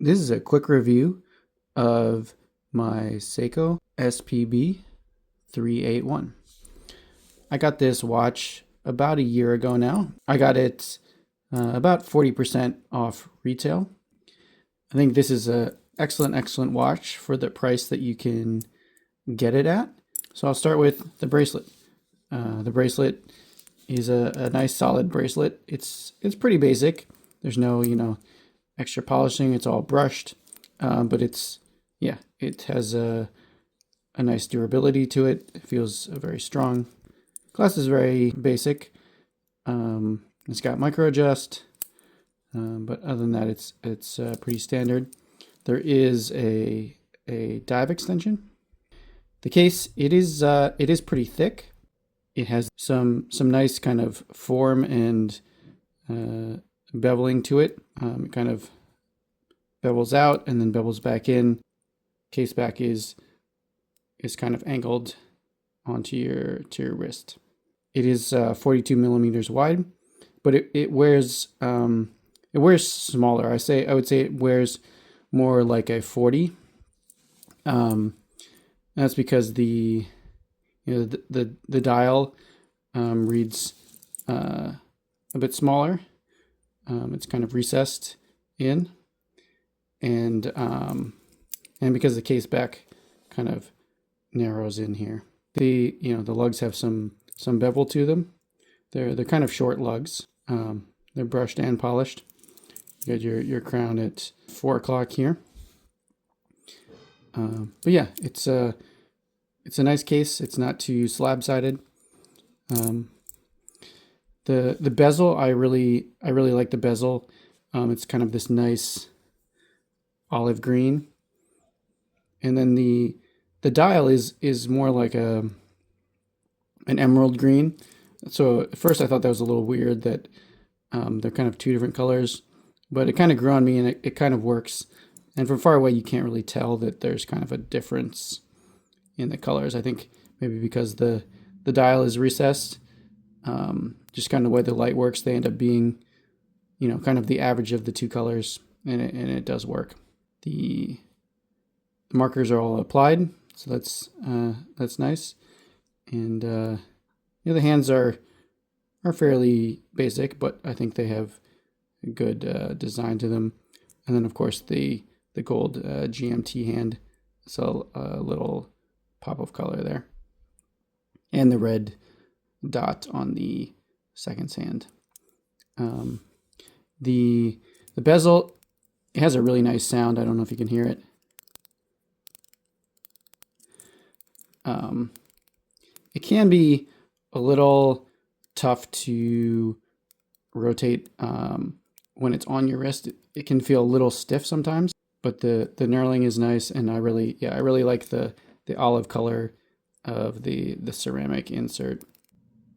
This is a quick review of my Seiko SPB381. I got this watch about a year ago now. I got it about 40% off retail. I think this is a excellent watch for the price that you can get it at. So I'll start with the bracelet. The bracelet is a nice solid bracelet. It's pretty basic. There's no, extra polishing. It's all brushed, but it has a nice durability to it. It feels very strong. Glass is very basic. It's got micro adjust, but other than that, it's pretty standard. There is a dive extension. The case, it is pretty thick. It has some nice kind of form and beveling to it. It kind of bevels out and then bevels back in. Case back is kind of angled onto your wrist. It is 42 millimeters wide, but it wears smaller. I would say it wears more like a 40. That's because the dial reads a bit smaller. It's kind of recessed in, and because the case back kind of narrows in here. The lugs have some bevel to them. They're kind of short lugs. They're brushed and polished. You got your crown at 4 o'clock here. But yeah, it's a nice case. It's not too slab-sided. The bezel, I really like the bezel. It's kind of this nice olive green, and then the dial is more like an emerald green. So at first I thought that was a little weird that they're kind of two different colors, but it kind of grew on me, and it kind of works. And from far away, you can't really tell that there's kind of a difference in the colors. I think maybe because the dial is recessed, just kind of the way the light works, they end up being, kind of the average of the two colors, and it does work. The markers are all applied, so that's nice. And the hands are fairly basic, but I think they have a good design to them. And then of course the gold GMT hand, so a little pop of color there, and the red dot on the second hand. The bezel, it has a really nice sound. I don't know if you can hear it. It can be a little tough to rotate when it's on your wrist. It can feel a little stiff sometimes, but the knurling is nice, and I really like the olive color of the ceramic insert.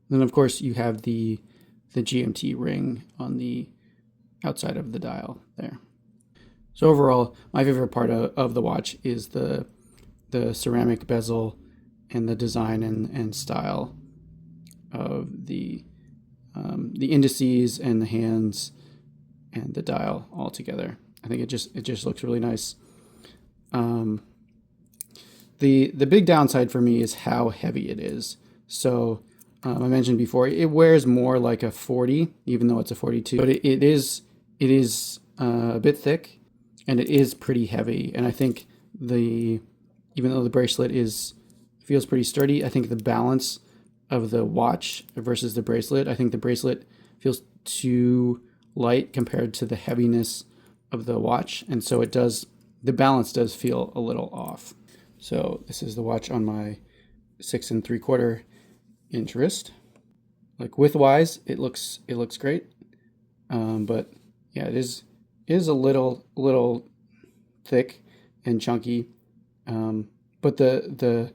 Then of course you have the GMT ring on the outside of the dial there. So overall, my favorite part of the watch is the ceramic bezel and the design and style of the indices and the hands and the dial all together. I think it just looks really nice. The big downside for me is how heavy it is. So I mentioned before, it wears more like a 40, even though it's a 42. But it is a bit thick, and it is pretty heavy. And I think even though the bracelet feels pretty sturdy, I think the balance of the watch versus the bracelet, I think the bracelet feels too light compared to the heaviness of the watch, and so the balance does feel a little off. So this is the watch on my 6 3/4 inch wrist. Like width-wise, it looks great, but yeah, it is a little thick and chunky. But the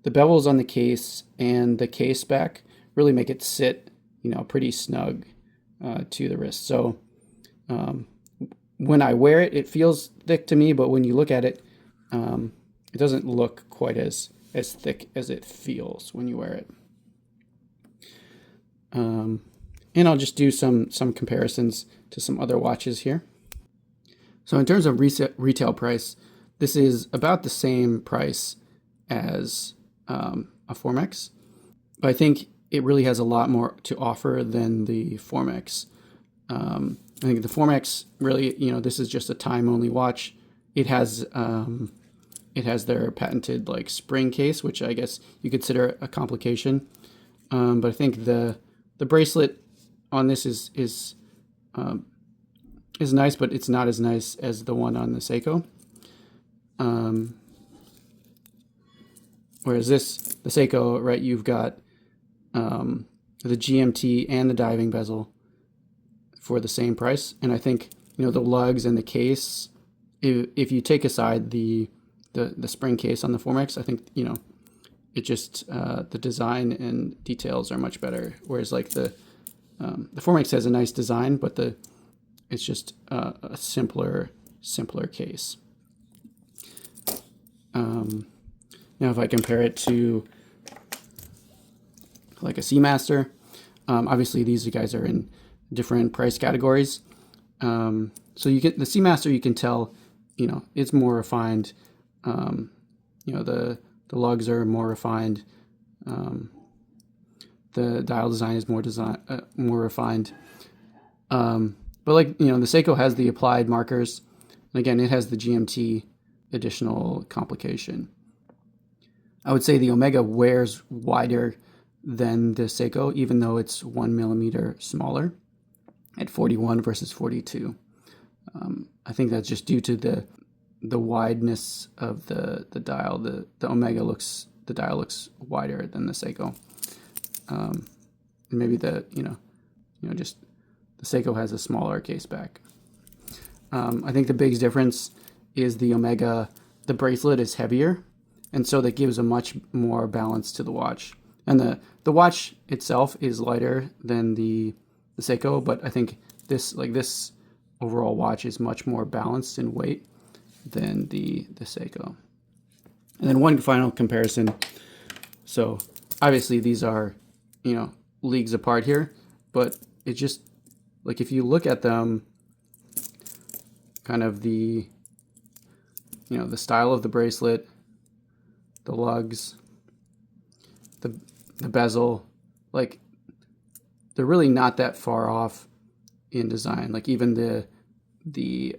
bevels on the case and the case back really make it sit, pretty snug to the wrist. So when I wear it, it feels thick to me, but when you look at it, it doesn't look quite as thick as it feels when you wear it. And I'll just do some comparisons to some other watches here. So in terms of retail price, this is about the same price as a Formex, but I think it really has a lot more to offer than the Formex. I think the Formex really, this is just a time-only watch. It has their patented like spring case, which I guess you consider a complication. But I think the bracelet on this is nice, but it's not as nice as the one on the Seiko. Whereas the Seiko, right, you've got the GMT and the diving bezel for the same price. And I think, the lugs and the case, if you take aside the spring case on the Formex, I think, it just, the design and details are much better. Whereas like the Formex has a nice design, but it's just a simpler case. Now, if I compare it to like a Seamaster, obviously these guys are in different price categories. So the Seamaster, you can tell, it's more refined. The lugs are more refined. The dial design is more refined. But like, the Seiko has the applied markers. And again, it has the GMT additional complication. I would say the Omega wears wider than the Seiko, even though it's 1 millimeter smaller at 41 versus 42. I think that's just due to the wideness of the dial. The Omega the dial looks wider than the Seiko. And maybe just the Seiko has a smaller case back. I think the big difference is the Omega, the bracelet is heavier, and so that gives a much more balance to the watch. And the watch itself is lighter than the Seiko, but I think this overall watch is much more balanced in weight than the Seiko. And then one final comparison. So obviously these are, leagues apart here, but it just, like, if you look at them, kind of the style of the bracelet, the lugs, the bezel, like, they're really not that far off in design. Like, even the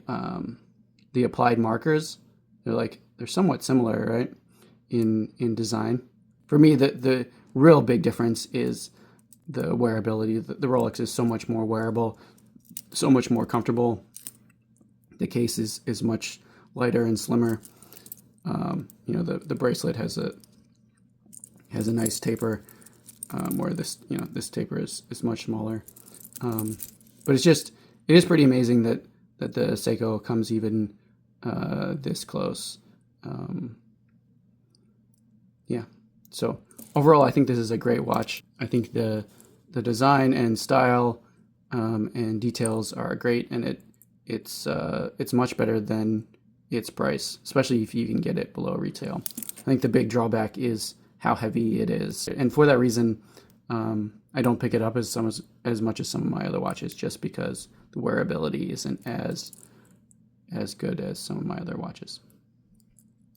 applied markers, they're somewhat similar, right, in design. For me, the real big difference is the wearability. The Rolex is so much more wearable, so much more comfortable. The case is much lighter and slimmer. The bracelet has a nice taper, where this taper is much smaller. But it is pretty amazing that the Seiko comes even this close. So overall, I think this is a great watch. I think the design and style and details are great, and it's much better than its price, especially if you can get it below retail. I think the big drawback is how heavy it is, and for that reason, I don't pick it up as much as some of my other watches, just because the wearability isn't as good as some of my other watches.